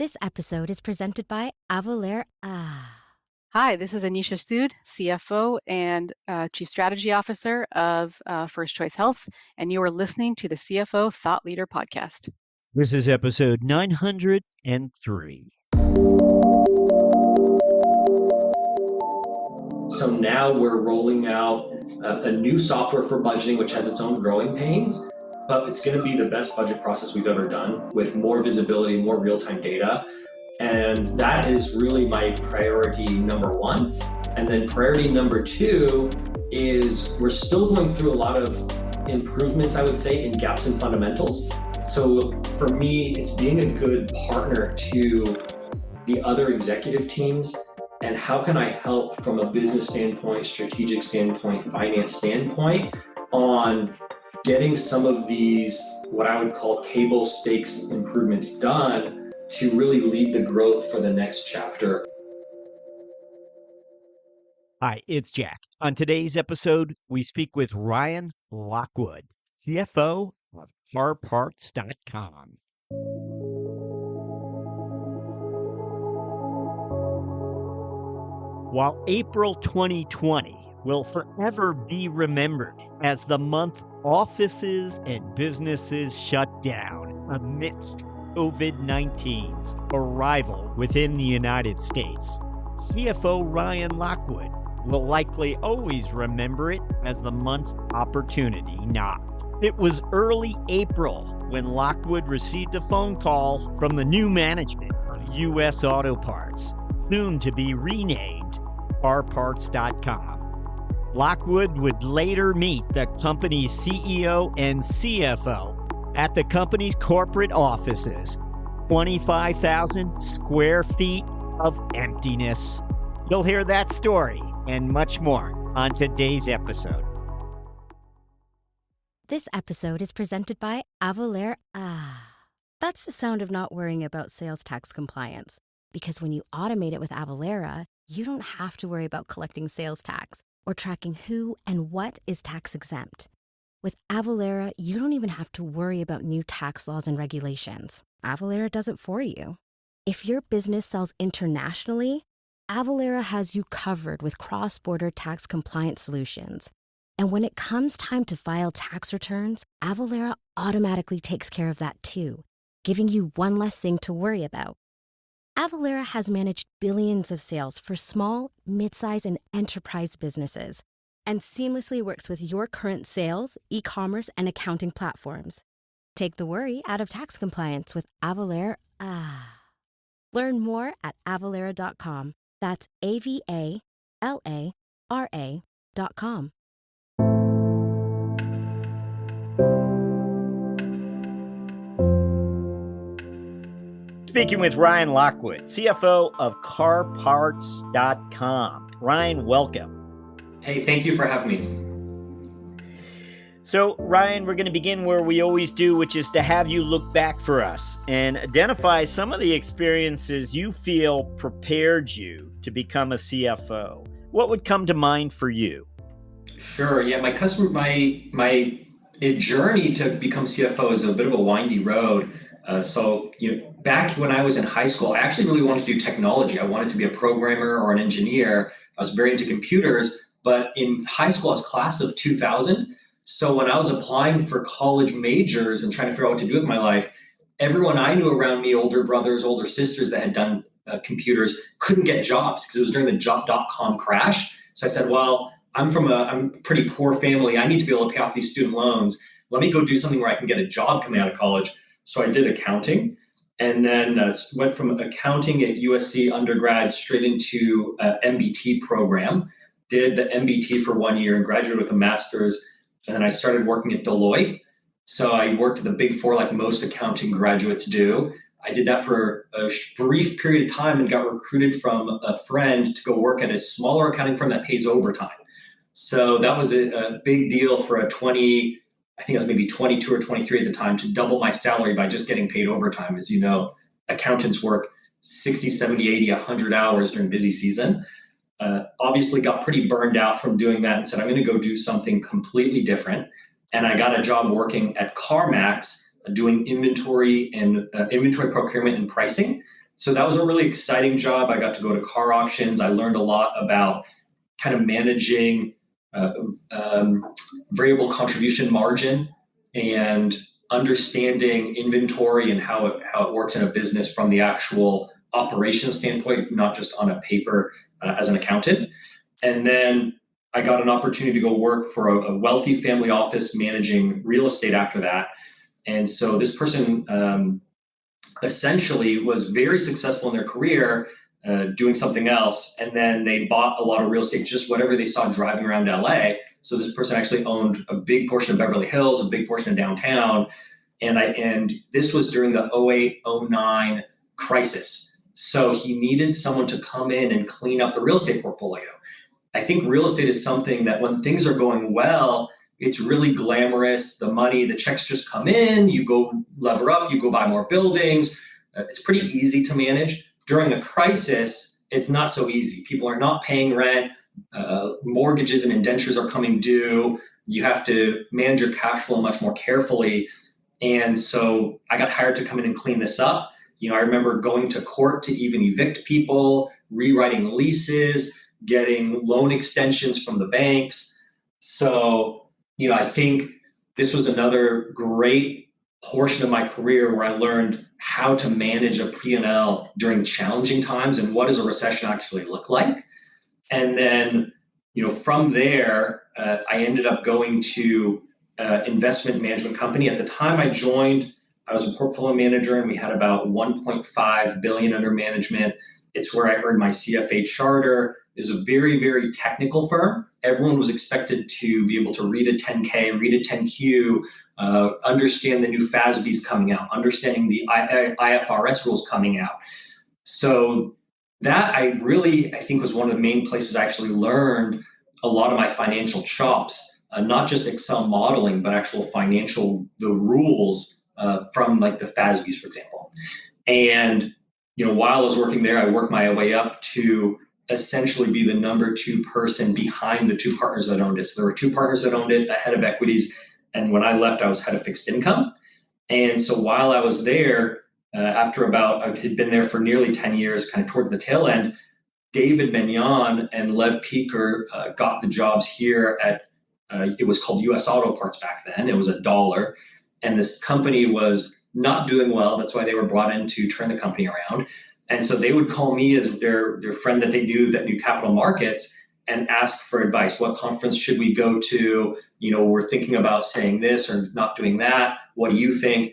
This episode is presented by Avalere. Hi, this is Anisha Sood, CFO and Chief Strategy Officer of First Choice Health, and you are listening to the CFO Thought Leader Podcast. This is episode 903. So now we're rolling out a new software for budgeting, which has its own growing pains, but it's going to be the best budget process we've ever done with more visibility, more real-time data. And that is really my priority number one. And then priority number two is we're still going through a lot of improvements, I would say, in gaps in fundamentals. So for me, it's being a good partner to the other executive teams and how can I help from a business standpoint, strategic standpoint, finance standpoint on getting some of these, what I would call table stakes improvements done to really lead the growth for the next chapter. Hi, it's Jack. On today's episode, we speak with Ryan Lockwood, CFO of CarParts.com. While April 2020 will forever be remembered as the month offices and businesses shut down amidst COVID-19's arrival within the United States, CFO Ryan Lockwood will likely always remember it as the month opportunity knocked. It was early April when Lockwood received a phone call from the new management of U.S. Auto Parts, soon to be renamed CarParts.com. Lockwood would later meet the company's CEO and CFO at the company's corporate offices, 25,000 square feet of emptiness. You'll hear that story and much more on today's episode. This episode is presented by Avalere. That's the sound of not worrying about sales tax compliance. Because when you automate it with Avalera, you don't have to worry about collecting sales tax or tracking who and what is tax exempt. With Avalera, you don't even have to worry about new tax laws and regulations. Avalera does it for you. If your business sells internationally, Avalera has you covered with cross-border tax compliance solutions. And when it comes time to file tax returns, Avalera automatically takes care of that too, giving you one less thing to worry about. Avalera has managed billions of sales for small, mid-size, and enterprise businesses, and seamlessly works with your current sales, e-commerce, and accounting platforms. Take the worry out of tax compliance with Avalere. Learn more at avalera.com. That's AVALARA.com. Speaking with Ryan Lockwood, CFO of CarParts.com. Ryan, welcome. Hey, thank you for having me. So, Ryan, we're going to begin where we always do, which is to have you look back for us and identify some of the experiences you feel prepared you to become a CFO. What would come to mind for you? Sure. Yeah, my journey to become CFO is a bit of a windy road. Back when I was in high school, I actually really wanted to do technology. I wanted to be a programmer or an engineer. I was very into computers, but in high school, I was class of 2000. So when I was applying for college majors and trying to figure out what to do with my life, everyone I knew around me, older brothers, older sisters that had done computers, couldn't get jobs because it was during the dot-com crash. So I said, well, I'm from a pretty poor family. I need to be able to pay off these student loans. Let me go do something where I can get a job coming out of college. So I did accounting and then went from accounting at USC undergrad straight into MBT program, did the MBT for 1 year and graduated with a master's. And then I started working at Deloitte. So I worked at the Big Four like most accounting graduates do. I did that for a brief period of time and got recruited from a friend to go work at a smaller accounting firm that pays overtime. So that was a big deal for I think I was maybe 22 or 23 at the time, to double my salary by just getting paid overtime. As you know, accountants work 60, 70, 80, 100 hours during busy season. Obviously got pretty burned out from doing that and said, I'm going to go do something completely different. And I got a job working at CarMax doing inventory and inventory procurement and pricing. So that was a really exciting job. I got to go to car auctions. I learned a lot about kind of managing uh, variable contribution margin and understanding inventory and how it works in a business from the actual operations standpoint, not just on a paper as an accountant. And then I got an opportunity to go work for a wealthy family office managing real estate after that. And so this person essentially was very successful in their career doing something else. And then they bought a lot of real estate, just whatever they saw driving around LA. So this person actually owned a big portion of Beverly Hills, a big portion of downtown. And this was during the 08, 09 crisis. So he needed someone to come in and clean up the real estate portfolio. I think real estate is something that when things are going well, it's really glamorous. The money, the checks just come in, you go lever up, you go buy more buildings. It's pretty easy to manage. During a crisis, it's not so easy. People are not paying rent. Mortgages and indentures are coming due. You have to manage your cash flow much more carefully. And so I got hired to come in and clean this up. I remember going to court to even evict people, rewriting leases, getting loan extensions from the banks. So, I think this was another great portion of my career where I learned how to manage a P&L during challenging times and what does a recession actually look like. And then, from there, I ended up going to investment management company. At the time I joined, I was a portfolio manager and we had about 1.5 billion under management. It's where I earned my CFA charter. It was a very, very technical firm. Everyone was expected to be able to read a 10K, read a 10Q, understand the new FASBs coming out, understanding the IFRS rules coming out. So that I think was one of the main places I actually learned a lot of my financial chops, not just Excel modeling, but actual the rules from like the FASBs, for example. And, while I was working there, I worked my way up to essentially be the number 2 person behind the 2 partners that owned it. So there were 2 partners that owned it, a head of equities. And when I left, I was head of fixed income. And so while I was there, I had been there for nearly 10 years, kind of towards the tail end, David Meniane and Lev Peker got the jobs here at, it was called US Auto Parts back then. It was $1. And this company was not doing well. That's why they were brought in to turn the company around. And so they would call me as their friend that they knew that knew capital markets and ask for advice. What conference should we go to? We're thinking about saying this or not doing that. What do you think?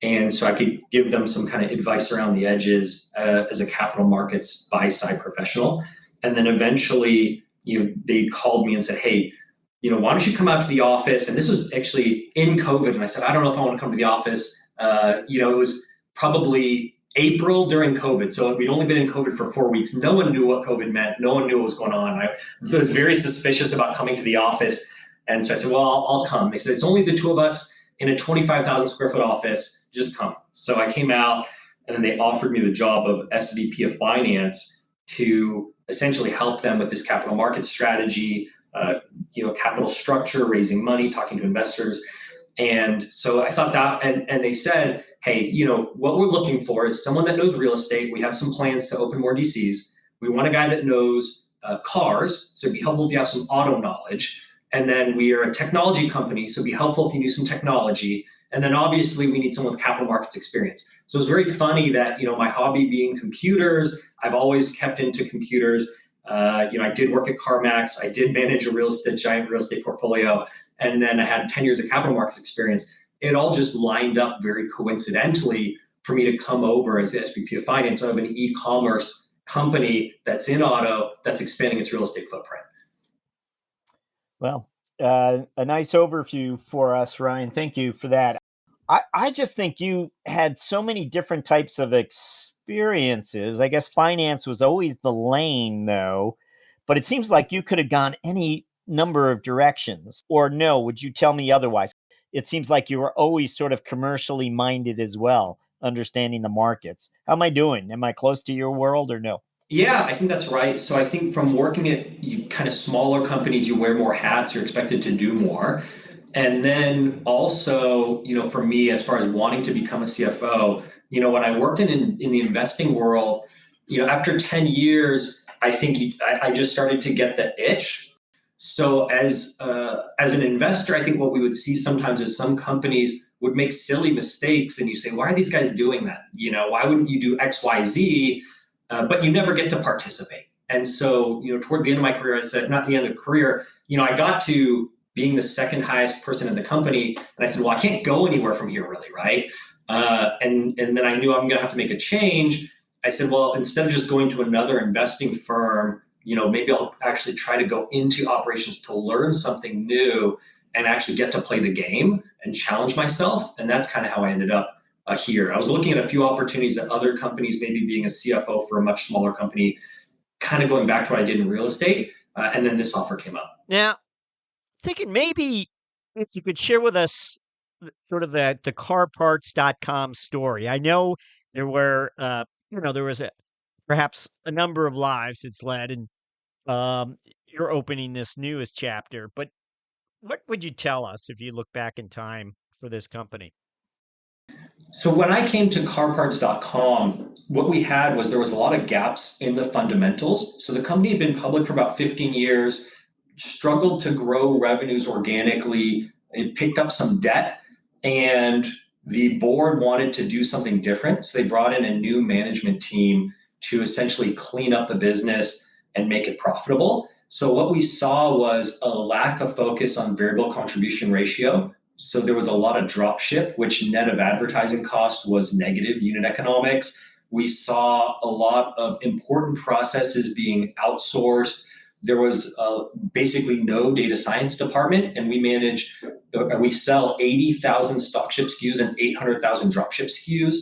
And so I could give them some kind of advice around the edges as a capital markets buy-side professional. And then eventually, they called me and said, hey, why don't you come out to the office? And this was actually in COVID. And I said, I don't know if I want to come to the office. It was probably April during COVID. So we'd only been in COVID for 4 weeks. No one knew what COVID meant. No one knew what was going on. I was very suspicious about coming to the office. And so I said, well, I'll come. They said, it's only the 2 of us in a 25,000 square foot office. Just come. So I came out and then they offered me the job of SVP of finance to essentially help them with this capital market strategy, capital structure, raising money, talking to investors. And so I thought that, and they said, hey, what we're looking for is someone that knows real estate. We have some plans to open more DCs. We want a guy that knows cars. So it'd be helpful if you have some auto knowledge. And then we are a technology company. So it'd be helpful if you knew some technology. And then obviously we need someone with capital markets experience. So it's very funny that, my hobby being computers, I've always kept into computers. I did work at CarMax. I did manage a giant real estate portfolio. And then I had 10 years of capital markets experience. It all just lined up very coincidentally for me to come over as the SVP of finance of an e-commerce company that's in auto, that's expanding its real estate footprint. Well, a nice overview for us, Ryan. Thank you for that. I just think you had so many different types of experiences. I guess finance was always the lane, though, but it seems like you could have gone any number of directions. Or no, would you tell me otherwise? It seems like you were always sort of commercially minded as well, understanding the markets. How am I doing? Am I close to your world or no? Yeah, I think that's right. So I think from working at kind of smaller companies, you wear more hats, you're expected to do more. And then also, for me, as far as wanting to become a CFO, When I worked in the investing world, after 10 years, I think I just started to get the itch. So as an investor, I think what we would see sometimes is some companies would make silly mistakes, and you say, why are these guys doing that? Why wouldn't you do X, Y, Z? But you never get to participate. And so, towards the end of my career, I said, not the end of career, I got to being the second highest person in the company, and I said, well, I can't go anywhere from here, really, right? And then I knew I'm going to have to make a change. I said, well, instead of just going to another investing firm, maybe I'll actually try to go into operations to learn something new and actually get to play the game and challenge myself. And that's kind of how I ended up here. I was looking at a few opportunities at other companies, maybe being a CFO for a much smaller company, kind of going back to what I did in real estate. And then this offer came up. Now, thinking maybe if you could share with us sort of the carparts.com story. I know there were, there was perhaps a number of lives it's led, and you're opening this newest chapter. But what would you tell us if you look back in time for this company? So when I came to carparts.com, what we had was there was a lot of gaps in the fundamentals. So the company had been public for about 15 years, struggled to grow revenues organically. It picked up some debt, and the board wanted to do something different. So they brought in a new management team to essentially clean up the business and make it profitable. So what we saw was a lack of focus on variable contribution ratio. So there was a lot of drop ship, which net of advertising cost was negative unit economics. We saw a lot of important processes being outsourced. There was basically no data science department, and we sell 80,000 stock ship SKUs and 800,000 drop ship SKUs.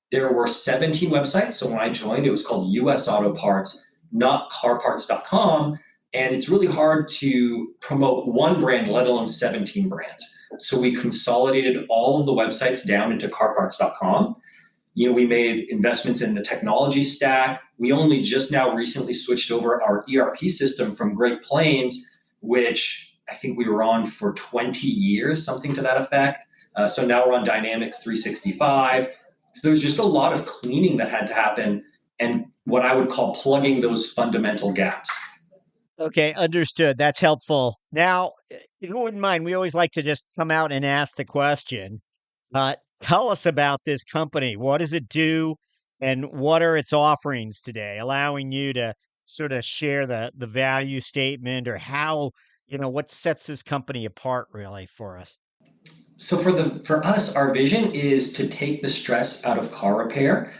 There were 17 websites. So when I joined, it was called US Auto Parts, not carparts.com. And it's really hard to promote one brand, let alone 17 brands. So we consolidated all of the websites down into carparts.com. We made investments in the technology stack. We only just now recently switched over our ERP system from Great Plains, which I think we were on for 20 years, something to that effect. So now we're on Dynamics 365. So there's just a lot of cleaning that had to happen and what I would call plugging those fundamental gaps. Okay, understood. That's helpful. Now, if you wouldn't mind, we always like to just come out and ask the question. Tell us about this company. What does it do, and what are its offerings today, allowing you to sort of share the value statement or how, what sets this company apart really for us? So for us, our vision is to take the stress out of car repair.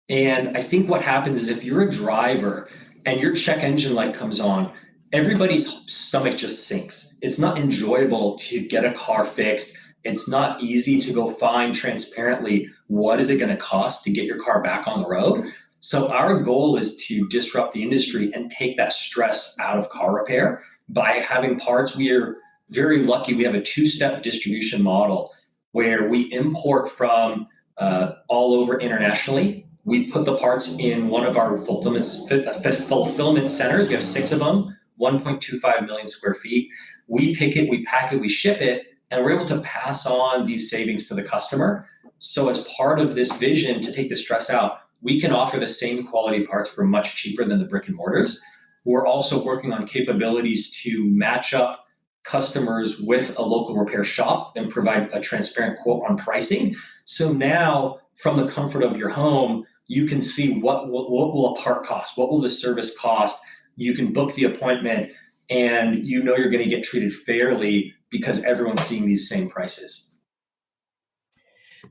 And I think what happens is if you're a driver and your check engine light comes on, everybody's stomach just sinks. It's not enjoyable to get a car fixed. It's not easy to go find transparently what is it going to cost to get your car back on the road. So our goal is to disrupt the industry and take that stress out of car repair by having parts. We are very lucky. We have a two-step distribution model where we import from all over internationally. We put the parts in one of our fulfillment centers. We have 6 of them, 1.25 million square feet. We pick it, we pack it, we ship it, and we're able to pass on these savings to the customer. So as part of this vision to take the stress out, we can offer the same quality parts for much cheaper than the brick and mortars. We're also working on capabilities to match up customers with a local repair shop and provide a transparent quote on pricing. So now, from the comfort of your home, you can see what will a part cost, what will the service cost. You can book the appointment, and you're going to get treated fairly because everyone's seeing these same prices.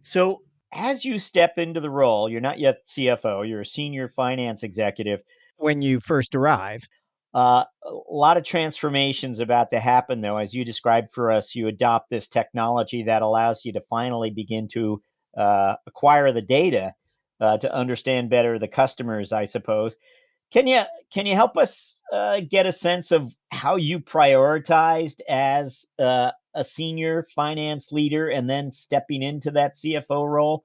So, as you step into the role, you're not yet CFO, you're a senior finance executive. When you first arrive, a lot of transformations about to happen, though. As you described for us, you adopt this technology that allows you to finally begin to acquire the data to understand better the customers, I suppose. Can you help us get a sense of how you prioritized as a senior finance leader and then stepping into that CFO role?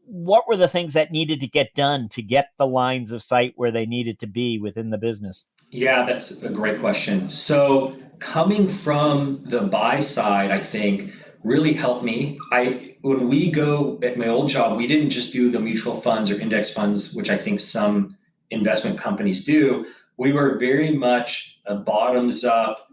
What were the things that needed to get done to get the lines of sight where they needed to be within the business? Yeah, that's a great question. So coming from the buy side, I think really helped me. when we go at my old job, we didn't just do the mutual funds or index funds, which I think some investment companies do. We were very much a bottoms up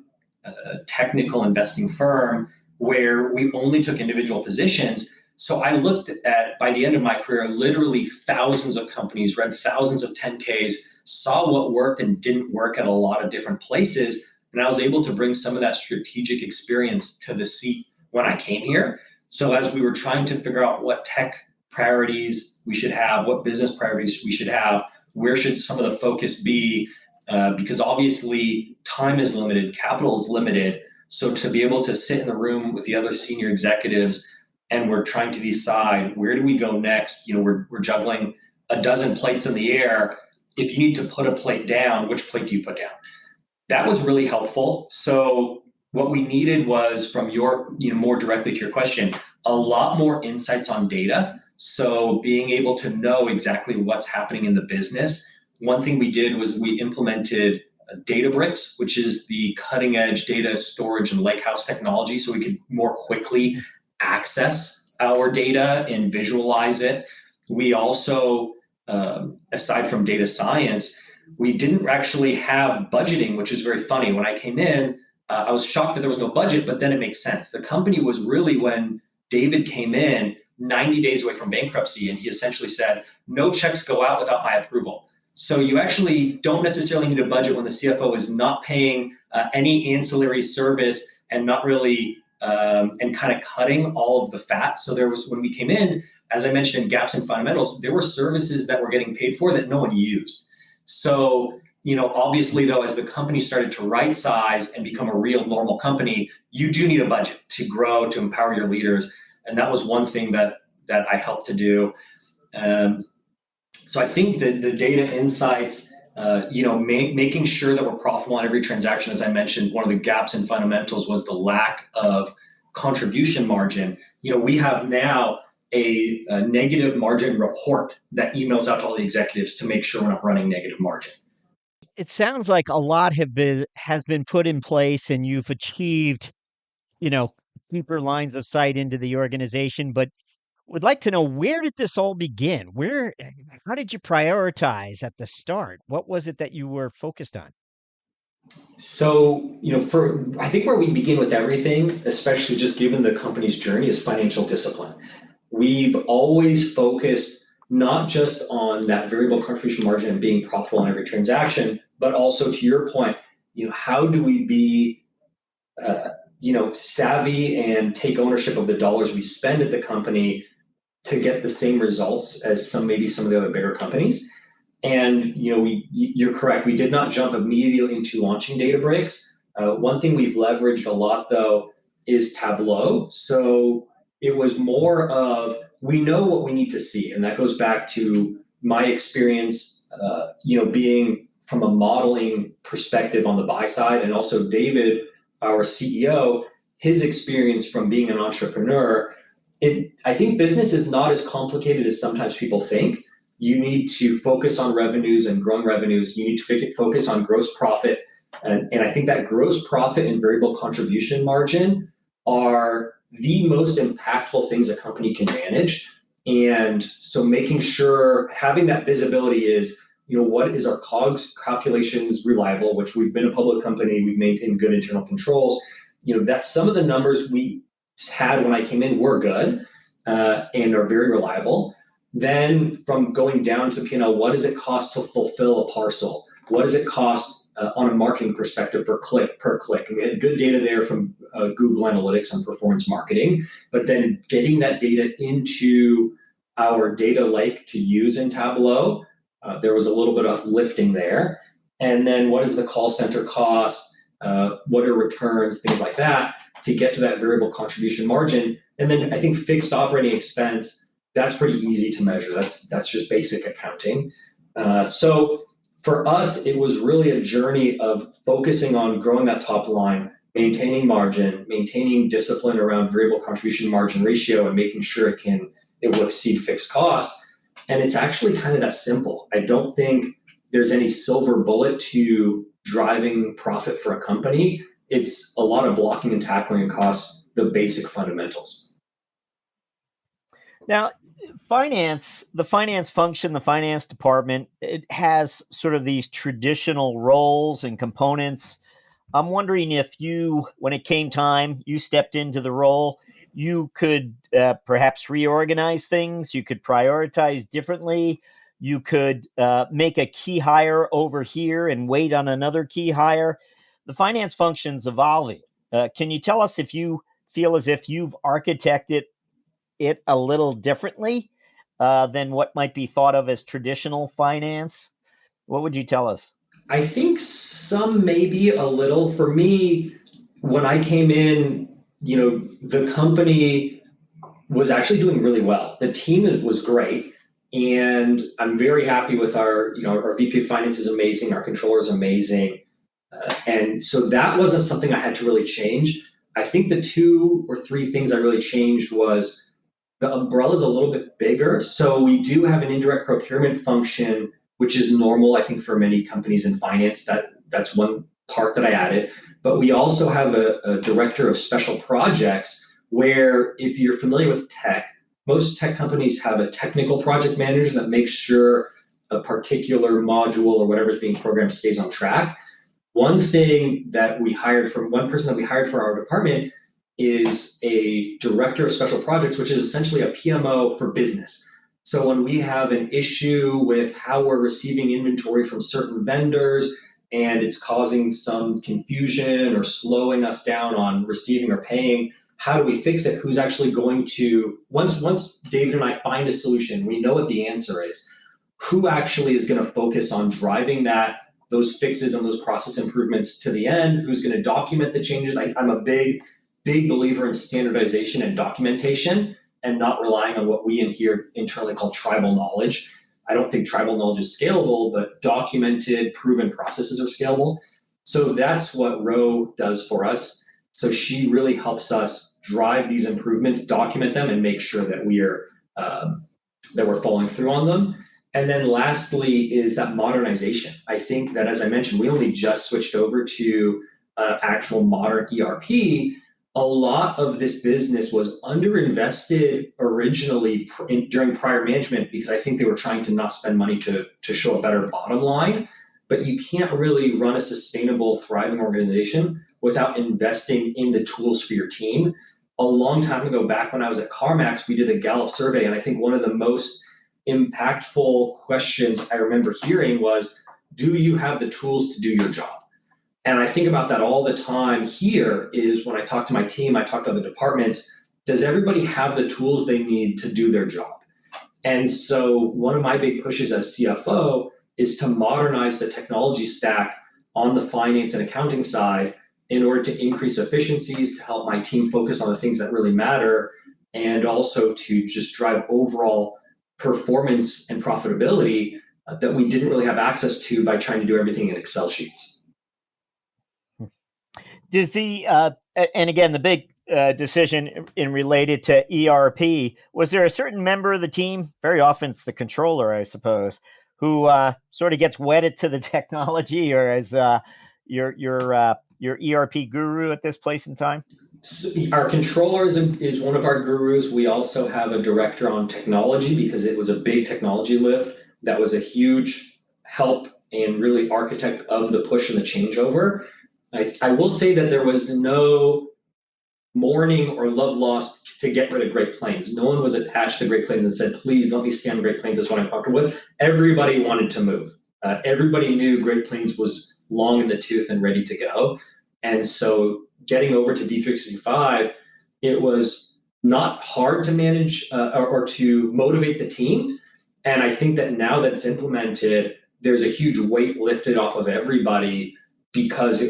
technical investing firm where we only took individual positions. So I looked at, by the end of my career, literally thousands of companies, read thousands of 10Ks, saw what worked and didn't work at a lot of different places. And I was able to bring some of that strategic experience to the seat when I came here. So as we were trying to figure out what tech priorities we should have, what business priorities we should have, where should some of the focus be, because obviously time is limited, capital is limited. So to be able to sit in the room with the other senior executives and we're trying to decide where do we go next, we're juggling a dozen plates in the air. If you need to put a plate down, which plate do you put down? That was really helpful. So what we needed was, from your, more directly to your question, a lot more insights on data. So being able to know exactly what's happening in the business. One thing we did was we implemented Databricks, which is the cutting edge data storage and lakehouse technology, so we could more quickly access our data and visualize it. We also, aside from data science, we didn't actually have budgeting, which is very funny. When I came in, I was shocked that there was no budget, but then it makes sense. The company was really, when David came in, 90 days away from bankruptcy, and he essentially said, no checks go out without my approval. So you actually don't necessarily need a budget when the CFO is not paying any ancillary service and not really, and kind of cutting all of the fat. So there was, when we came in, as I mentioned in gaps and fundamentals, there were services that were getting paid for that no one used. So, obviously though, as the company started to right size and become a real normal company, you do need a budget to grow, to empower your leaders. And that was one thing that I helped to do. So I think that the data insights, making sure that we're profitable on every transaction, as I mentioned, one of the gaps in fundamentals was the lack of contribution margin. We have now a negative margin report that emails out to all the executives to make sure we're not running negative margin. It sounds like a lot has been put in place, and you've achieved, deeper lines of sight into the organization. But would like to know, where did this all begin? How did you prioritize at the start? What was it that you were focused on? So, I think where we begin with everything, especially just given the company's journey, is financial discipline. We've always focused not just on that variable contribution margin and being profitable on every transaction, but also, to your point, how do we be, savvy and take ownership of the dollars we spend at the company to get the same results as maybe some of the other bigger companies. And you're correct. We did not jump immediately into launching Databricks. One thing we've leveraged a lot, though, is Tableau. So it was more of, we know what we need to see, and that goes back to my experience, being from a modeling perspective on the buy side, and also David, our CEO, his experience from being an entrepreneur. I think business is not as complicated as sometimes people think. You need to focus on revenues and growing revenues. You need to focus on gross profit. And I think that gross profit and variable contribution margin are the most impactful things a company can manage. And so making sure, having that visibility is, what is our COGS calculations reliable, which we've been a public company, we've maintained good internal controls. That some of the numbers we had when I came in were good and are very reliable. Then from going down to the P&L, what does it cost to fulfill a parcel? What does it cost on a marketing perspective per click? And we had good data there from Google Analytics on performance marketing, but then getting that data into our data lake to use in Tableau, there was a little bit of lifting there. And then what is the call center cost? What are returns, things like that, to get to that variable contribution margin. And then I think fixed operating expense, that's pretty easy to measure. That's just basic accounting. So for us, it was really a journey of focusing on growing that top line, maintaining margin, maintaining discipline around variable contribution margin ratio, and making sure it will exceed fixed costs. And it's actually kind of that simple. I don't think there's any silver bullet to driving profit for a company. It's a lot of blocking and tackling across the basic fundamentals. Now, the finance function, the finance department, it has sort of these traditional roles and components. I'm wondering if you, when it came time, you stepped into the role, you could perhaps reorganize things, you could prioritize differently, you could make a key hire over here and wait on another key hire. The finance function's evolving. Can you tell us if you feel as if you've architected it a little differently than what might be thought of as traditional finance? What would you tell us? I think some maybe a little. For me, when I came in, the company was actually doing really well. The team was great, and I'm very happy with our VP of Finance is amazing, our controller is amazing, and so that wasn't something I had to really change. I think the two or three things I really changed was the umbrella is a little bit bigger. So we do have an indirect procurement function, which is normal, I think, for many companies in finance. That's one part that I added. But we also have a director of special projects where, if you're familiar with tech, most tech companies have a technical project manager that makes sure a particular module or whatever is being programmed stays on track. One person that we hired for our department is a director of special projects, which is essentially a PMO for business. So when we have an issue with how we're receiving inventory from certain vendors and it's causing some confusion or slowing us down on receiving or paying, how do we fix it? Who's actually going to, once David and I find a solution, we know what the answer is. Who actually is going to focus on driving those fixes and those process improvements to the end? Who's going to document the changes? I'm a big believer in standardization and documentation and not relying on what we in here internally call tribal knowledge. I don't think tribal knowledge is scalable, but documented, proven processes are scalable. So that's what Ro does for us. So she really helps us drive these improvements, document them, and make sure that we're following through on them. And then lastly is that modernization. I think that, as I mentioned, we only just switched over to actual modern ERP. A lot of this business was underinvested originally during prior management because I think they were trying to not spend money to show a better bottom line. But you can't really run a sustainable, thriving organization without investing in the tools for your team. A long time ago, back when I was at CarMax, we did a Gallup survey, and I think one of the most impactful questions I remember hearing was, do you have the tools to do your job? And I think about that all the time here is when I talk to my team, I talk to other departments, does everybody have the tools they need to do their job? And so one of my big pushes as CFO is to modernize the technology stack on the finance and accounting side in order to increase efficiencies, to help my team focus on the things that really matter, and also to just drive overall performance and profitability that we didn't really have access to by trying to do everything in Excel sheets. Does and again, the big decision in related to ERP, was there a certain member of the team, very often it's the controller, I suppose, who sort of gets wedded to the technology, or as your ERP guru at this place in time? So our controller is one of our gurus. We also have a director on technology because it was a big technology lift. That was a huge help and really architect of the push and the changeover. I will say that there was no mourning or love lost to get rid of Great Plains. No one was attached to Great Plains and said, please let me stay on Great Plains. That's what I'm comfortable with. Everybody wanted to move. Everybody knew Great Plains was long in the tooth and ready to go. And so getting over to D365, it was not hard to manage or to motivate the team. And I think that now that it's implemented, there's a huge weight lifted off of everybody because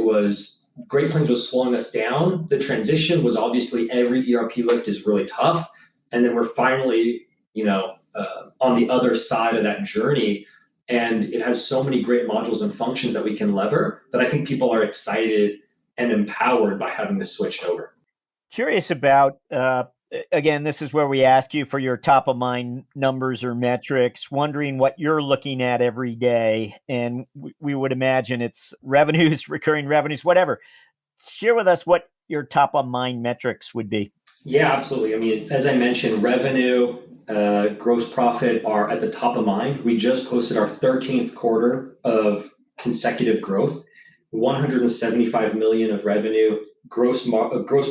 Great Plains was slowing us down. The transition was obviously every ERP lift is really tough. And then we're finally, on the other side of that journey. And it has so many great modules and functions that we can lever that I think people are excited and empowered by having this switched over. Curious about, again, this is where we ask you for your top of mind numbers or metrics, wondering what you're looking at every day. And we would imagine it's revenues, recurring revenues, whatever. Share with us what your top of mind metrics would be. Yeah, absolutely. I mean, as I mentioned, revenue, gross profit are at the top of mind. We just posted our 13th quarter of consecutive growth, 175 million of revenue, gross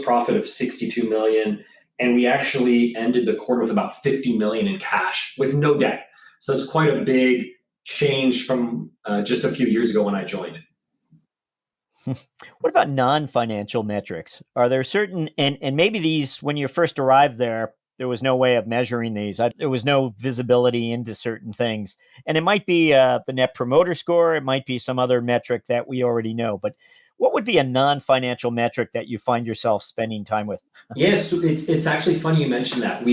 profit of 62 million, and we actually ended the quarter with about 50 million in cash with no debt. So it's quite a big change from just a few years ago when I joined. What about non-financial metrics? Are there certain and maybe these when you first arrived there was no way of measuring these. There was no visibility into certain things, and it might be the Net Promoter Score. It might be some other metric that we already know. But what would be a non-financial metric that you find yourself spending time with? Yes, it's actually funny you mentioned that.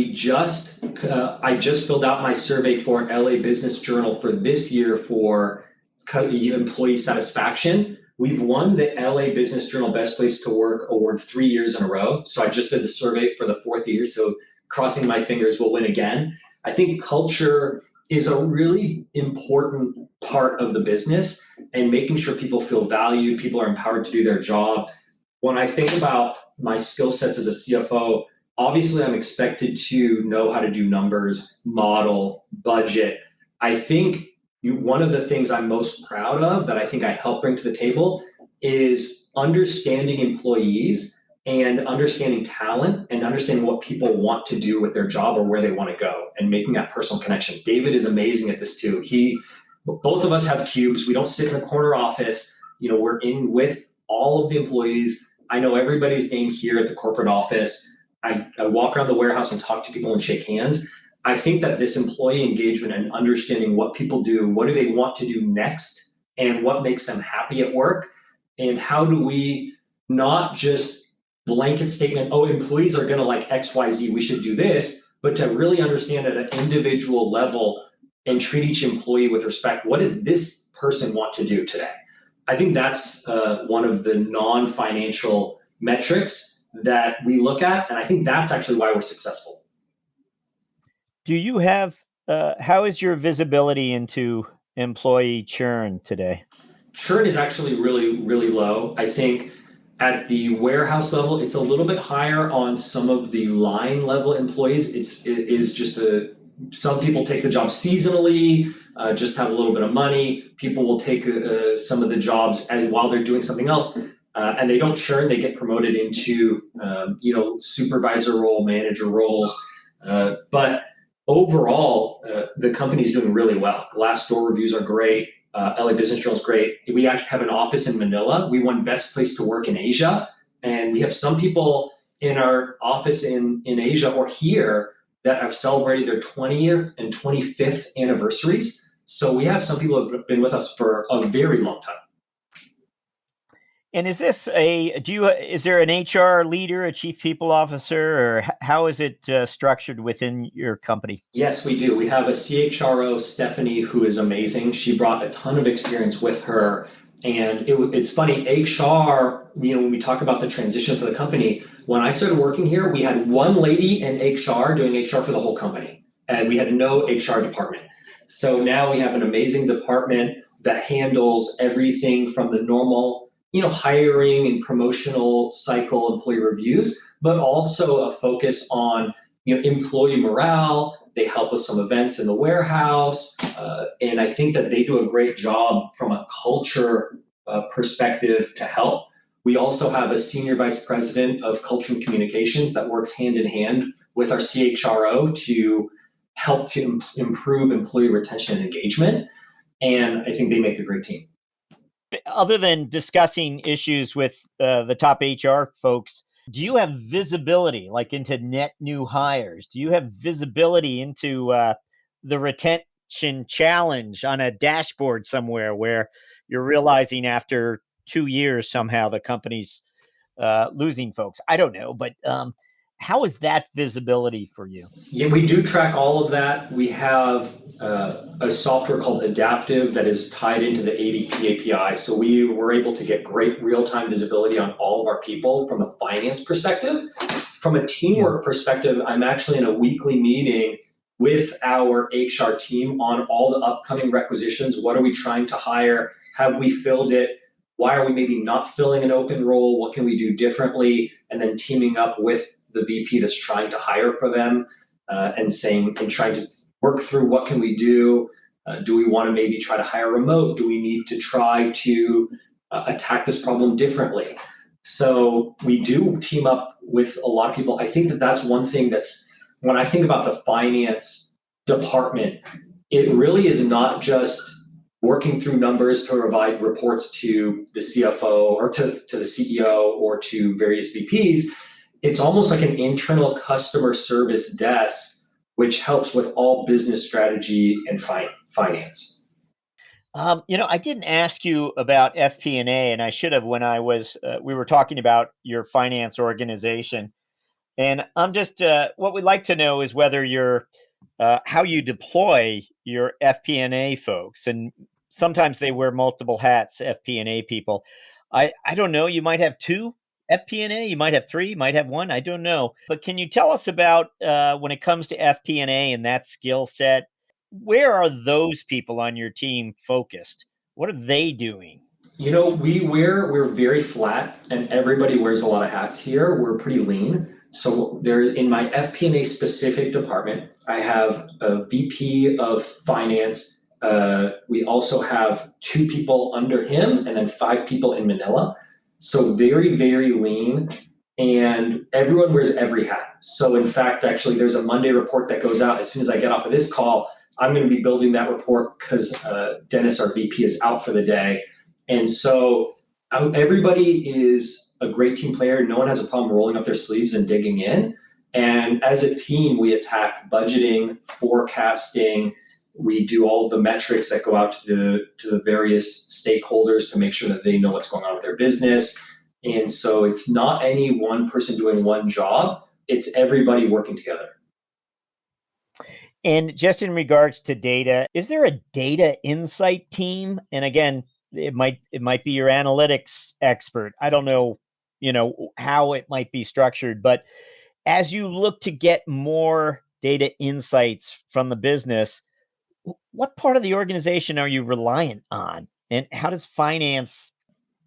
I just filled out my survey for LA Business Journal for this year for employee satisfaction. We've won the LA Business Journal Best Place to Work award 3 years in a row. So I just did the survey for the fourth year. So crossing my fingers, we'll win again. I think culture is a really important part of the business and making sure people feel valued, people are empowered to do their job. When I think about my skill sets as a CFO, obviously I'm expected to know how to do numbers, model, budget. I think one of the things I'm most proud of that I think I help bring to the table is understanding employees and understanding talent and understanding what people want to do with their job or where they want to go and making that personal connection. David is amazing at this too. Both of us have cubes. We don't sit in a corner office. We're in with all of the employees. I know everybody's name here at the corporate office. I walk around the warehouse and talk to people and shake hands. I think that this employee engagement and understanding what people do, what do they want to do next, and what makes them happy at work, and how do we not just blanket statement, oh, employees are going to like XYZ, we should do this, but to really understand at an individual level and treat each employee with respect. What does this person want to do today? I think that's one of the non-financial metrics that we look at, and I think that's actually why we're successful. Do you have how is your visibility into employee churn today? Churn is actually really, really low. I think at the warehouse level, it's a little bit higher on some of the line level employees. It is just some people take the job seasonally, just have a little bit of money. People will take some of the jobs and while they're doing something else, and they don't churn. They get promoted into supervisor role, manager roles. But overall, the company's doing really well. Glassdoor reviews are great. LA Business Journal is great. We actually have an office in Manila. We won Best Place to Work in Asia, and we have some people in our office in Asia or here that have celebrated their 20th and 25th anniversaries. So we have some people who have been with us for a very long time. And is this is there an HR leader, a chief people officer, or how is it structured within your company? Yes, we do. We have a CHRO, Stephanie, who is amazing. She brought a ton of experience with her. And it's funny, HR, when we talk about the transition for the company, when I started working here, we had one lady in HR doing HR for the whole company, and we had no HR department. So now we have an amazing department that handles everything from the normal hiring and promotional cycle employee reviews, but also a focus on employee morale. They help with some events in the warehouse, and I think that they do a great job from a culture perspective to help. We also have a senior vice president of culture and communications that works hand in hand with our CHRO to help to improve employee retention and engagement, and I think they make a great team. Other than discussing issues with the top HR folks, do you have visibility like into net new hires? Do you have visibility into the retention challenge on a dashboard somewhere where you're realizing after 2 years somehow the company's losing folks? I don't know, but how is that visibility for you? Yeah, we do track all of that. We have a software called Adaptive that is tied into the ADP API. So we were able to get great real-time visibility on all of our people from a finance perspective. From a teamwork perspective, I'm actually in a weekly meeting with our HR team on all the upcoming requisitions. What are we trying to hire? Have we filled it? Why are we maybe not filling an open role? What can we do differently? And then teaming up with the VP that's trying to hire for them, and trying to work through what can we do. Do we want to maybe try to hire remote? Do we need to try to attack this problem differently? So we do team up with a lot of people. I think that that's one thing that's, when I think about the finance department, it really is not just working through numbers to provide reports to the CFO or to the CEO or to various VPs. It's almost like an internal customer service desk, which helps with all business strategy and finance. I didn't ask you about FP&A, and I should have when we were talking about your finance organization. And I'm just, what we'd like to know is whether how you deploy your FP&A folks. And sometimes they wear multiple hats, FP&A people. I don't know, you might have two FP&A, you might have three, you might have one, I don't know. But can you tell us about when it comes to FP&A and that skill set, where are those people on your team focused? What are they doing? We're very flat and everybody wears a lot of hats here. We're pretty lean. So there, in my FP&A specific department, I have a VP of finance. We also have 2 people under him and then 5 people in Manila. So very, very lean, and everyone wears every hat. So in fact, actually, there's a Monday report that goes out as soon as I get off of this call. I'm going to be building that report because Dennis, our VP, is out for the day. And so everybody is a great team player. No one has a problem rolling up their sleeves and digging in. And as a team, we attack budgeting, forecasting. We do all of the metrics that go out to the various stakeholders to make sure that they know what's going on with their business. And so it's not any one person doing one job. It's everybody working together. And just in regards to data, is there a data insight team? And again, it might be your analytics expert. I don't know, how it might be structured, but as you look to get more data insights from the business, what part of the organization are you reliant on? And how does finance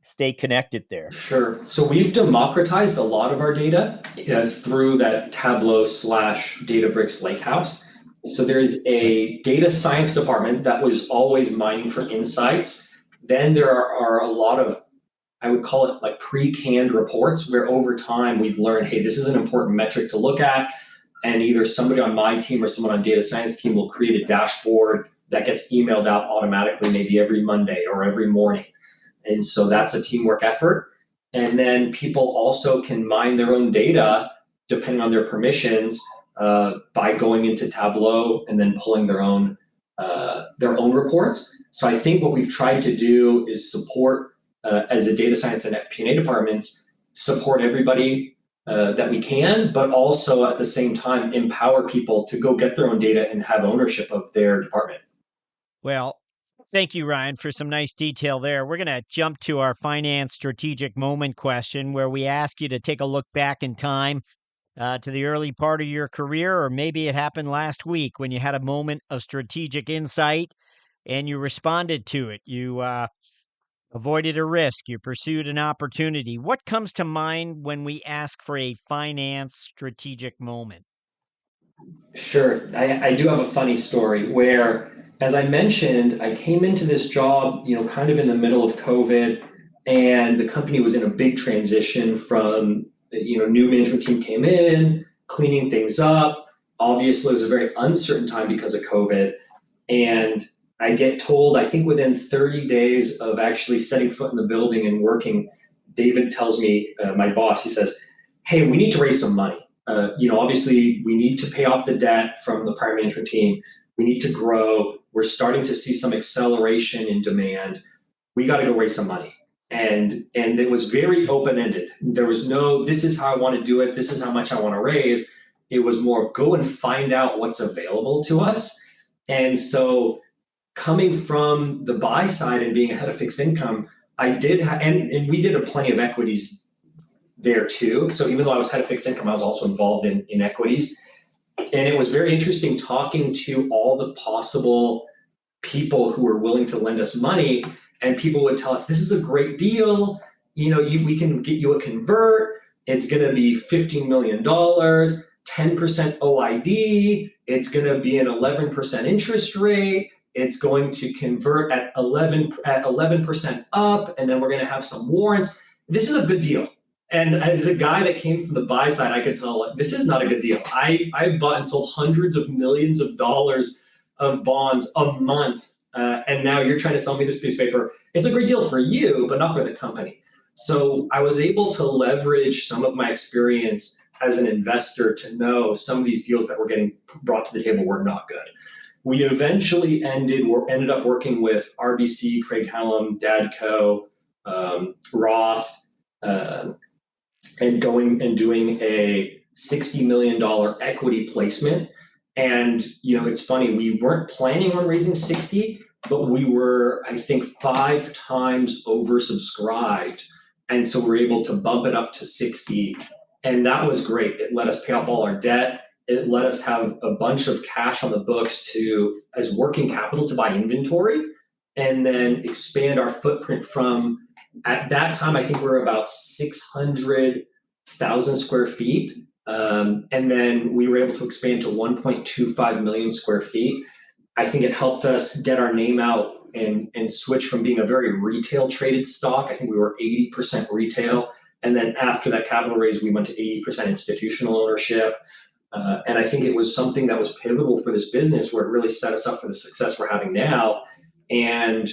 stay connected there? Sure. So we've democratized a lot of our data through that Tableau / Databricks Lakehouse. So there is a data science department that was always mining for insights. Then there are a lot of, I would call it like pre-canned reports, where over time we've learned, hey, this is an important metric to look at. And either somebody on my team or someone on data science team will create a dashboard that gets emailed out automatically, maybe every Monday or every morning. And so that's a teamwork effort. And then people also can mine their own data depending on their permissions by going into Tableau and then pulling their own reports. So I think what we've tried to do is support, as a data science and FP&A departments, support everybody that we can, but also at the same time empower people to go get their own data and have ownership of their department. Well, thank you, Ryan, for some nice detail there. We're going to jump to our finance strategic moment question, where we ask you to take a look back in time to the early part of your career, or maybe it happened last week when you had a moment of strategic insight and you responded to it. You avoided a risk. You pursued an opportunity. What comes to mind when we ask for a finance strategic moment? Sure. I do have a funny story where, as I mentioned, I came into this job, kind of in the middle of COVID, and the company was in a big transition from, new management team came in, cleaning things up. Obviously, it was a very uncertain time because of COVID. And I get told, I think within 30 days of actually setting foot in the building and working, David tells me, my boss, he says, hey, we need to raise some money. Obviously, we need to pay off the debt from the prior management team. We need to grow. We're starting to see some acceleration in demand. We got to go raise some money. And it was very open-ended. There was no, this is how I want to do it. This is how much I want to raise. It was more of go and find out what's available to us. And so coming from the buy side and being ahead of fixed income, I did, and we did plenty of equities there too. So even though I was head of fixed income, I was also involved in equities. And it was very interesting talking to all the possible people who were willing to lend us money. And people would tell us, this is a great deal. We can get you a convert. It's going to be $15 million, 10% OID. It's going to be an 11% interest rate. It's going to convert at 11% up, and then we're going to have some warrants. This is a good deal. And as a guy that came from the buy side, I could tell, like, this is not a good deal. I've bought and sold hundreds of millions of dollars of bonds a month, and now you're trying to sell me this piece of paper. It's a great deal for you, but not for the company. So I was able to leverage some of my experience as an investor to know some of these deals that were getting brought to the table were not good. We eventually ended up working with RBC, Craig-Hallum, Dadco, Roth, and going and doing a $60 million equity placement. And, it's funny, we weren't planning on raising 60, but we were, I think, 5 times oversubscribed. And so we're able to bump it up to 60. And that was great. It let us pay off all our debt. It let us have a bunch of cash on the books as working capital to buy inventory, and then expand our footprint from, at that time, I think we were about 600,000 square feet. And then we were able to expand to 1.25 million square feet. I think it helped us get our name out and switch from being a very retail traded stock. I think we were 80% retail. And then after that capital raise, we went to 80% institutional ownership. And I think it was something that was pivotal for this business, where it really set us up for the success we're having now. And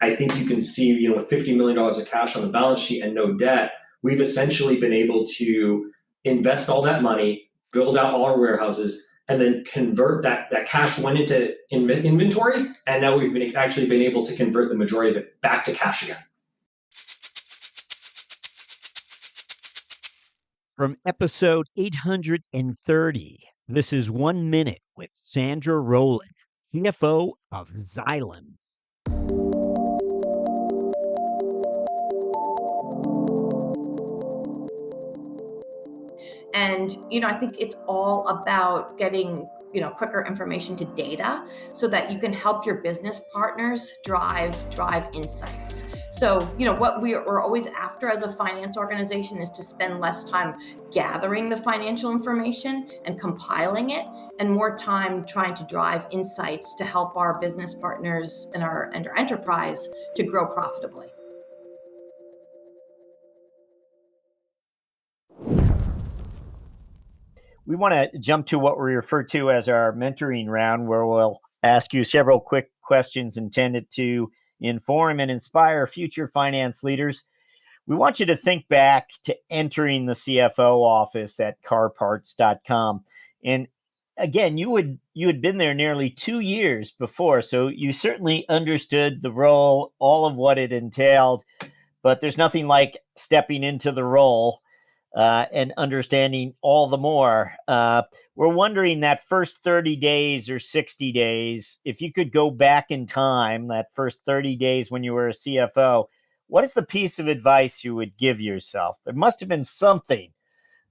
I think you can see, with $50 million of cash on the balance sheet and no debt, we've essentially been able to invest all that money, build out all our warehouses, and then convert that cash went into inventory. And now we've been able to convert the majority of it back to cash again. From episode 830, this is 1 Minute with Sandra Rowland, CFO of Xylem. And, I think it's all about getting, quicker information to data so that you can help your business partners drive insights. So, what we're always after as a finance organization is to spend less time gathering the financial information and compiling it, and more time trying to drive insights to help our business partners and our enterprise to grow profitably. We want to jump to what we refer to as our mentoring round, where we'll ask you several quick questions intended to inform and inspire future finance leaders. We want you to think back to entering the CFO office at carparts.com. And again, you had been there nearly 2 years before, so you certainly understood the role, all of what it entailed, but there's nothing like stepping into the role and understanding all the more. We're wondering, that first 30 days or 60 days, if you could go back in time, that first 30 days when you were a CFO, what is the piece of advice you would give yourself? There must have been something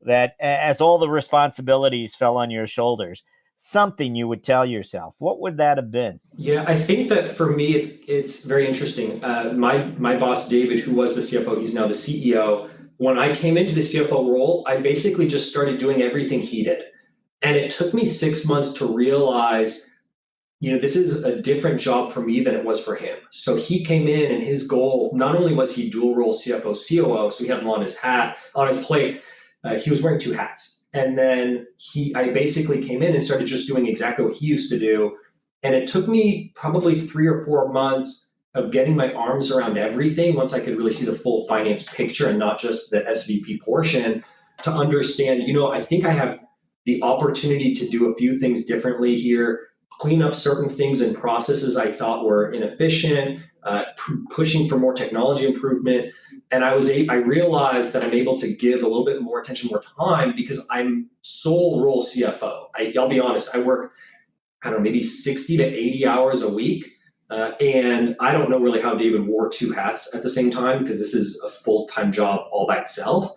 that, as all the responsibilities fell on your shoulders, something you would tell yourself. What would that have been? Yeah, I think that for me, it's very interesting. My boss, David, who was the CFO, he's now the CEO. When I came into the CFO role, I basically just started doing everything he did. And it took me 6 months to realize, this is a different job for me than it was for him. So he came in, and his goal, not only was he dual role CFO, COO, so he had him on his plate, he was wearing 2 hats. And then I basically came in and started just doing exactly what he used to do. And it took me probably 3 or 4 months of getting my arms around everything, once I could really see the full finance picture and not just the SVP portion, to understand, I think I have the opportunity to do a few things differently here, clean up certain things and processes I thought were inefficient, pushing for more technology improvement. And I realized that I'm able to give a little bit more attention, more time, because I'm sole role CFO. I'll be honest, I work, maybe 60 to 80 hours a week. And I don't know really how David wore 2 hats at the same time, because this is a full-time job all by itself.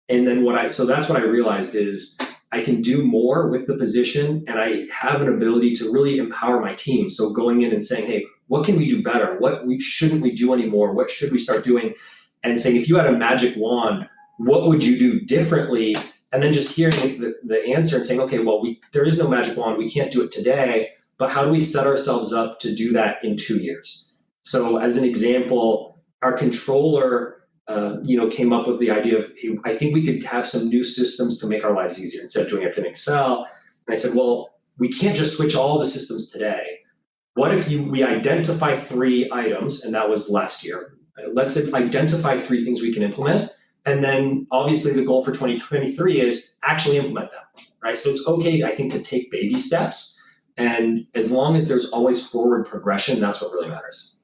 And then so that's what I realized is I can do more with the position, and I have an ability to really empower my team. So going in and saying, hey, what can we do better? What shouldn't we do anymore? What should we start doing? And saying, if you had a magic wand, what would you do differently? And then just hearing the answer and saying, okay, well, there is no magic wand. We can't do it today, but how do we set ourselves up to do that in 2 years? So as an example, our controller, came up with the idea of, hey, I think we could have some new systems to make our lives easier instead of doing everything in Excel. And I said, well, we can't just switch all the systems today. What if we identify 3 items, and that was last year. Let's identify 3 things we can implement. And then obviously the goal for 2023 is actually implement them, right? So it's okay, I think, to take baby steps. And as long as there's always forward progression, that's what really matters.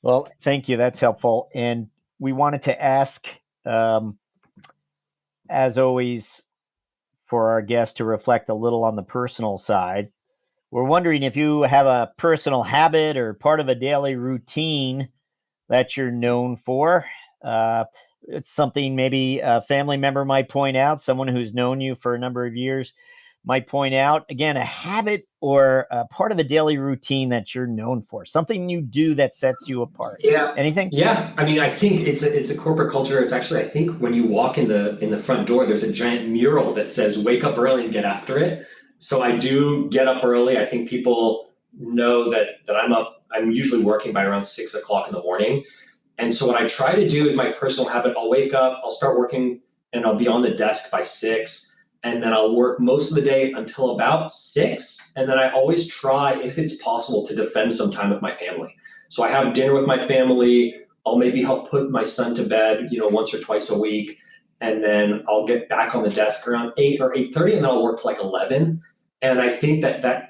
Well, thank you. That's helpful. And we wanted to ask, as always, for our guests to reflect a little on the personal side. We're wondering if you have a personal habit or part of a daily routine that you're known for. It's something maybe a family member might point out, someone who's known you for a number of years might point out. Again, a habit or a part of a daily routine that you're known for, something you do that sets you apart. Yeah. Anything? Yeah. I mean, I think it's a corporate culture. It's actually, I think when you walk in the front door, there's a giant mural that says, wake up early and get after it. So I do get up early. I think people know that I'm up. I'm usually working by around 6 o'clock in the morning. And so what I try to do is my personal habit. I'll wake up, I'll start working, and I'll be on the desk by 6. And then I'll work most of the day until about 6. And then I always try, if it's possible, to defend some time with my family. So I have dinner with my family. I'll maybe help put my son to bed, once or twice a week. And then I'll get back on the desk around 8 or 8:30, and then I'll work till like 11. And I think that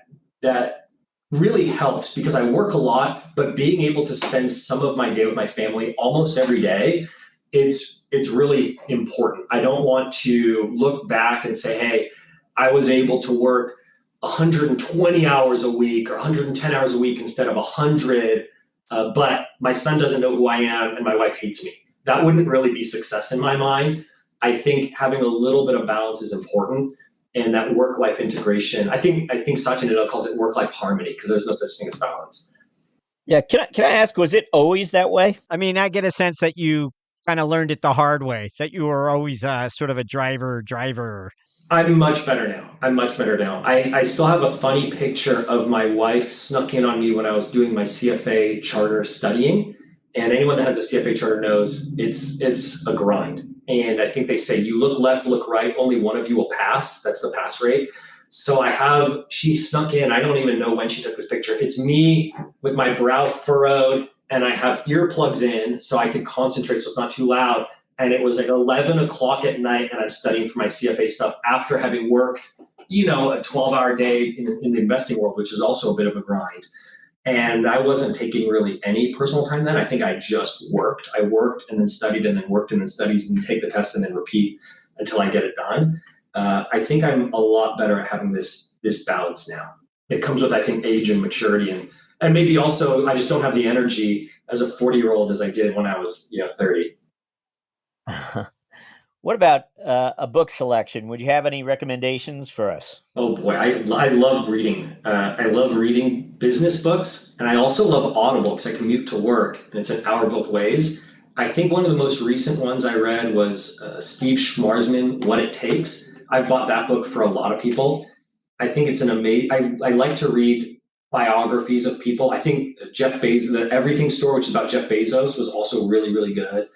really helps because I work a lot, but being able to spend some of my day with my family almost every day, it's really important. I don't want to look back and say, hey, I was able to work 120 hours a week or 110 hours a week instead of 100, but my son doesn't know who I am and my wife hates me. That wouldn't really be success in my mind. I think having a little bit of balance is important. And that work-life integration, I think Satya Nadella calls it work-life harmony because there's no such thing as balance. Yeah. Can I ask, was it always that way? I mean, I get a sense that you kind of learned it the hard way, that you were always sort of a driver. I'm much better now. I still have a funny picture of my wife snuck in on me when I was doing my CFA charter studying. And anyone that has a CFA charter knows it's a grind. And I think they say you look left, look right, only one of you will pass. That's the pass rate. So she snuck in. I don't even know when she took this picture. It's me with my brow furrowed and I have earplugs in so I could concentrate so it's not too loud. And it was like 11 o'clock at night and I'm studying for my CFA stuff after having worked, a 12-hour day in the investing world, which is also a bit of a grind. And I wasn't taking really any personal time then. I think I just worked. I worked and then studied and then worked and then studies and take the test and then repeat until I get it done. I think I'm a lot better at having this balance now. It comes with, I think, age and maturity and maybe also I just don't have the energy as a 40-year-old as I did when I was 30. What about a book selection? Would you have any recommendations for us? Oh boy, I love reading. I love reading business books, and I also love audiobooks. I commute to work, and it's an hour both ways. I think one of the most recent ones I read was Steve Schwarzman, What It Takes. I've bought that book for a lot of people. I think it's an amazing. I like to read biographies of people. I think Jeff Bezos, the Everything Store, which is about Jeff Bezos, was also really, really good.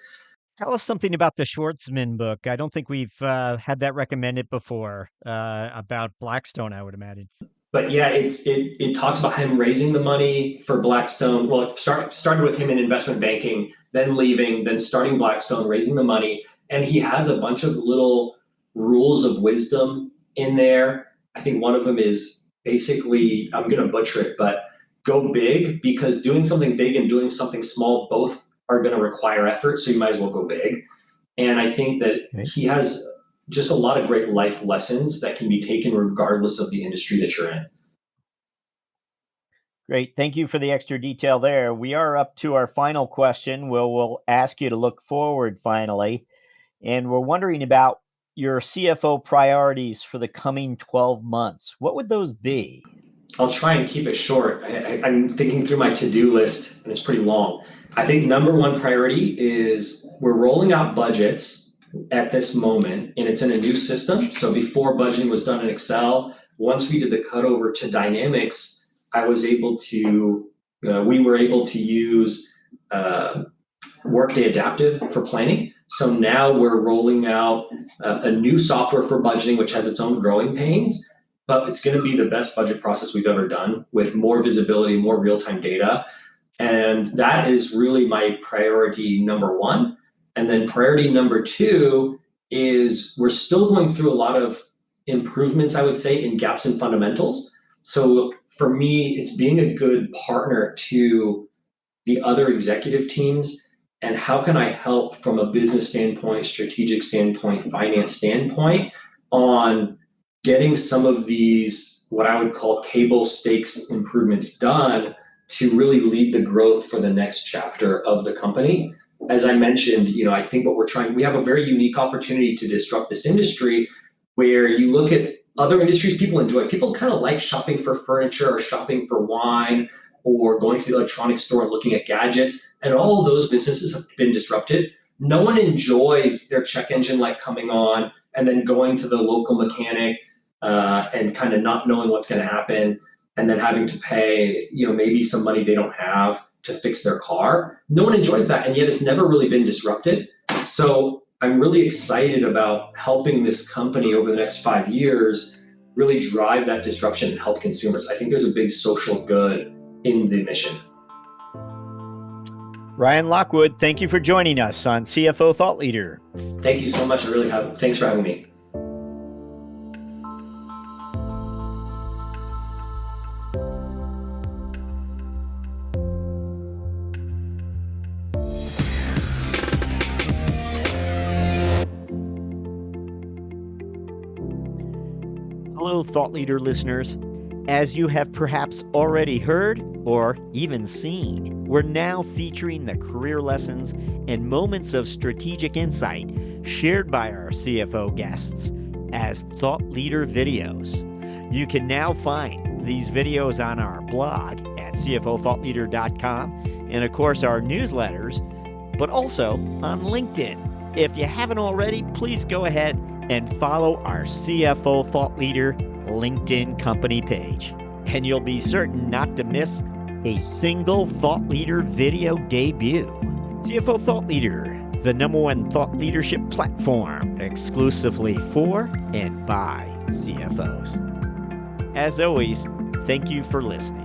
Tell us something about the Schwartzman book. I don't think we've had that recommended before about Blackstone, I would imagine. But yeah, it talks about him raising the money for Blackstone. Well, it started with him in investment banking, then leaving, then starting Blackstone, raising the money. And he has a bunch of little rules of wisdom in there. I think one of them is basically, I'm going to butcher it, but go big, because doing something big and doing something small both are going to require effort, so you might as well go big. And I think that he has just a lot of great life lessons that can be taken regardless of the industry that you're in. Great. Thank you for the extra detail there. We are up to our final question. We'll ask you to look forward finally. And we're wondering about your CFO priorities for the coming 12 months. What would those be? I'll try and keep it short. I'm thinking through my to-do list, and it's pretty long. I think number one priority is we're rolling out budgets at this moment, and it's in a new system. So before budgeting was done in Excel, once we did the cutover to Dynamics, we were able to use Workday Adaptive for planning. So now we're rolling out a new software for budgeting, which has its own growing pains, but it's going to be the best budget process we've ever done with more visibility, more real-time data. And that is really my priority number one. And then priority number two is we're still going through a lot of improvements, I would say, in gaps in fundamentals. So for me, it's being a good partner to the other executive teams, and how can I help from a business standpoint, strategic standpoint, finance standpoint on getting some of these, what I would call table stakes improvements done to really lead the growth for the next chapter of the company. As I mentioned, I think we have a very unique opportunity to disrupt this industry where you look at other industries people enjoy. People kind of like shopping for furniture or shopping for wine or going to the electronics store and looking at gadgets, and all of those businesses have been disrupted. No one enjoys their check engine light coming on and then going to the local mechanic and kind of not knowing what's going to happen and then having to pay, maybe some money they don't have to fix their car. No one enjoys that, and yet it's never really been disrupted. So I'm really excited about helping this company over the next 5 years really drive that disruption and help consumers. I think there's a big social good in the mission. Ryan Lockwood, thank you for joining us on CFO Thought Leader. Thank you so much. Thanks for having me. Hello, Thought Leader listeners. As you have perhaps already heard or even seen, we're now featuring the career lessons and moments of strategic insight shared by our CFO guests as Thought Leader videos. You can now find these videos on our blog at cfothoughtleader.com and, of course, our newsletters, but also on LinkedIn. If you haven't already, please go ahead and follow our CFO Thought Leader LinkedIn company page, and you'll be certain not to miss a single Thought Leader video debut. CFO Thought Leader, the #1 thought leadership platform exclusively for and by CFOs. As always, thank you for listening.